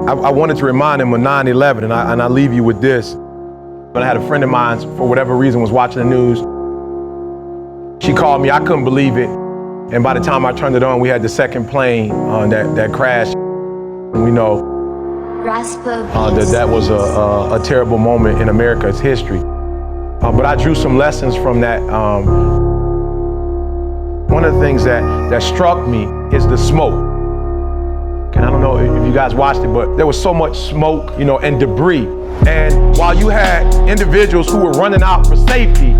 I wanted to remind him of 9/11, and I leave you with this. But I had a friend of mine, for whatever reason, was watching the news. She called me, I couldn't believe it. And by the time I turned it on, we had the second plane that crashed. And we know Raspo that was a terrible moment in America's history. But I drew some lessons from that. One of the things that struck me is the smoke. And I don't know if you guys watched it, but there was so much smoke, and debris. And while you had individuals who were running out for safety,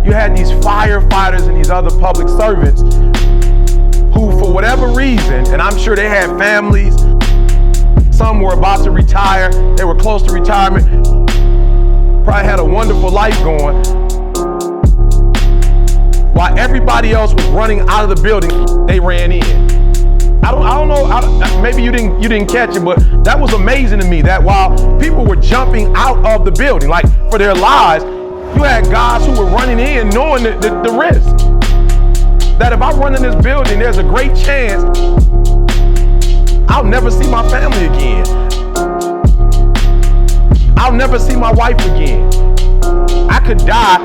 you had these firefighters and these other public servants who, for whatever reason, and I'm sure they had families, some were about to retire, they were close to retirement, probably had a wonderful life going, while everybody else was running out of the building, they ran in. I don't know, maybe you didn't catch it, but that was amazing to me, that while people were jumping out of the building, like for their lives, you had guys who were running in knowing the risk. That if I run in this building, there's a great chance I'll never see my family again. I'll never see my wife again. I could die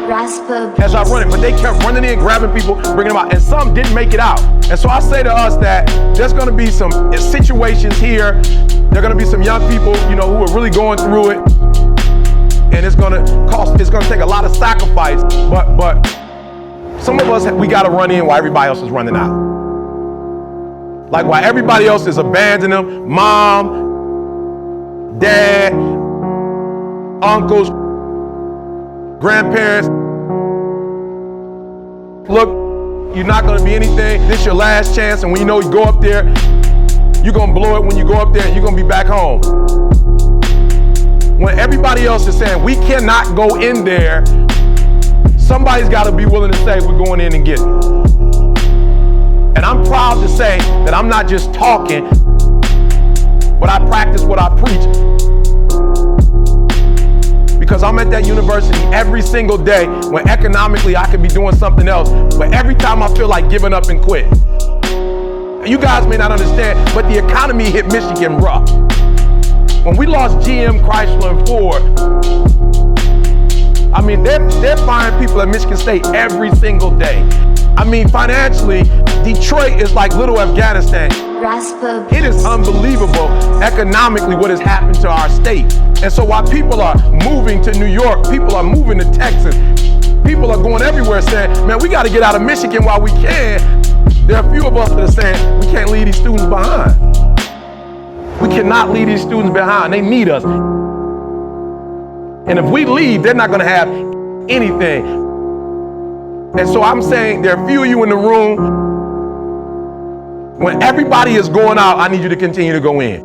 as I run it, but they kept running in, grabbing people, bringing them out, and some didn't make it out. And so I say to us that there's gonna be some situations here, there are gonna be some young people, who are really going through it, and it's gonna take a lot of sacrifice, but some of us, we gotta run in while everybody else is running out. Like while everybody else is abandoning them, mom, dad, uncles, grandparents, look, you're not gonna be anything. This is your last chance, and when you go up there, you're gonna blow it when you go up there, and you're gonna be back home. When everybody else is saying, we cannot go in there, somebody's gotta be willing to say, we're going in and getting it. And I'm proud to say that I'm not just talking, but I practice what I preach. Because I'm at that university every single day when economically I could be doing something else, but every time I feel like giving up and quit. You guys may not understand, but the economy hit Michigan rough. When we lost GM, Chrysler, and Ford, I mean, they're firing people at Michigan State every single day. I mean, financially, Detroit is like little Afghanistan. Raspo. It is unbelievable economically what has happened to our state. And so while people are moving to New York, people are moving to Texas, people are going everywhere saying, man, we got to get out of Michigan while we can. There are a few of us that are saying, we can't leave these students behind. We cannot leave these students behind. They need us. And if we leave, they're not going to have anything. And so I'm saying there are a few of you in the room, when everybody is going out, I need you to continue to go in.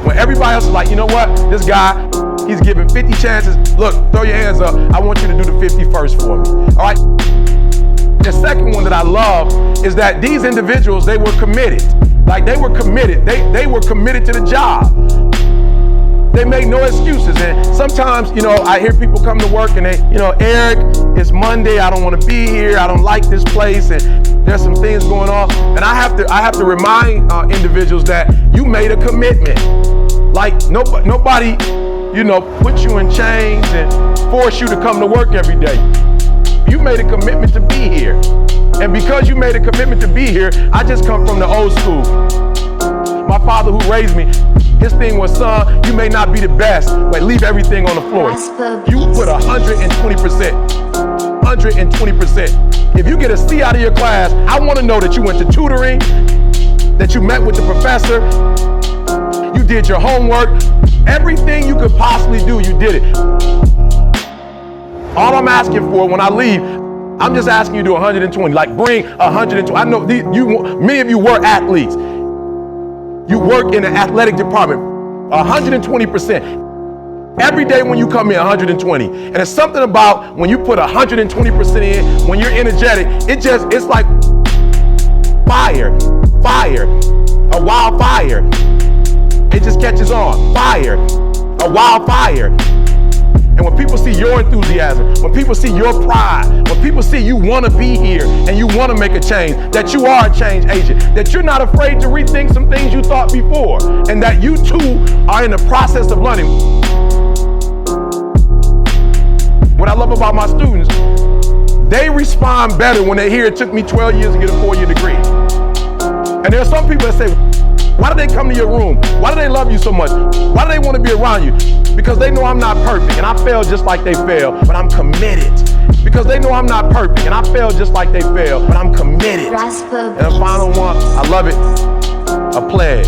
When everybody else is like, you know what, this guy, he's giving 50 chances. Look, throw your hands up. I want you to do the 51st for me, all right? The second one that I love is that these individuals, they were committed. Like they were committed. They were committed to the job. They make no excuses. And sometimes, I hear people come to work and they, Eric, it's Monday, I don't want to be here, I don't like this place, and there's some things going on. And I have to remind individuals that you made a commitment. Like nobody, put you in chains and force you to come to work every day. You made a commitment to be here. And because you made a commitment to be here, I just come from the old school. My father who raised me, his thing was, son, you may not be the best, but leave everything on the floor. You put 120%. 120%. If you get a C out of your class, I want to know that you went to tutoring, that you met with the professor, you did your homework, everything you could possibly do, you did it. All I'm asking for when I leave, I'm just asking you to do 120, like bring 120. I know many of you were athletes. You work in the athletic department, 120%. Every day when you come in, 120. And it's something about when you put 120% in, when you're energetic, it's like fire, a wildfire. It just catches on, fire, a wildfire. And when people see your enthusiasm, when people see your pride, when people see you want to be here and you want to make a change, that you are a change agent, that you're not afraid to rethink some things you thought before, and that you too are in the process of learning. What I love about my students, they respond better when they hear it took me 12 years to get a 4-year degree. And there are some people that say, why do they come to your room? Why do they love you so much? Why do they want to be around you? Because they know I'm not perfect and I fail just like they fail, but I'm committed. Because they know I'm not perfect and I fail just like they fail, but I'm committed. Raspo. And the final one, I love it, a pledge.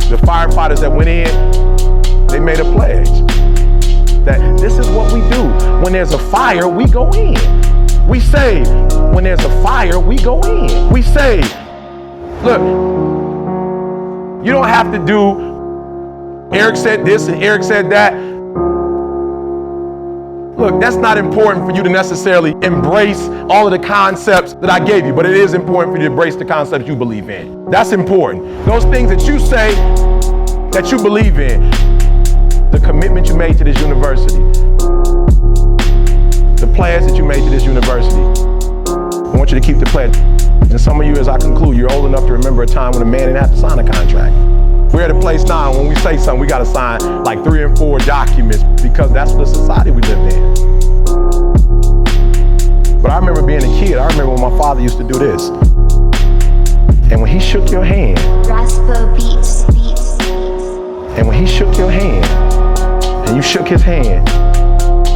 The firefighters that went in, they made a pledge that this is what we do. When there's a fire, we go in. We say, when there's a fire, we go in. We say, look, you don't have to do, Eric said this and Eric said that. Look, that's not important for you to necessarily embrace all of the concepts that I gave you, but it is important for you to embrace the concepts you believe in. That's important. Those things that you say that you believe in, the commitment you made to this university, the pledge that you made to this university, I want you to keep the pledge. And some of you, as I conclude, you're old enough to remember a time when a man didn't have to sign a contract. We're at a place now when we say something, we got to sign like 3 and 4 documents because that's the society we live in. But I remember being a kid, I remember when my father used to do this. And when he shook your hand, Raspo beats. and when he shook your hand, and you shook his hand,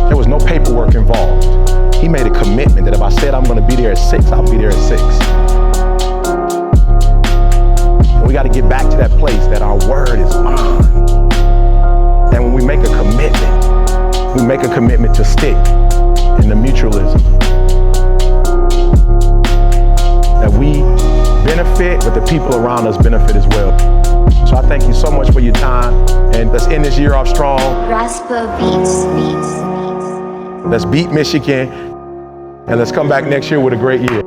there was no paperwork involved. He made a commitment that if I said I'm going to be there at 6, I'll be there at 6. And we got to get back to that place that our word is bond. And when we make a commitment to stick in the mutualism. That we benefit, but the people around us benefit as well. So I thank you so much for your time. And let's end this year off strong. Raspo beats. Let's beat Michigan. And let's come back next year with a great year.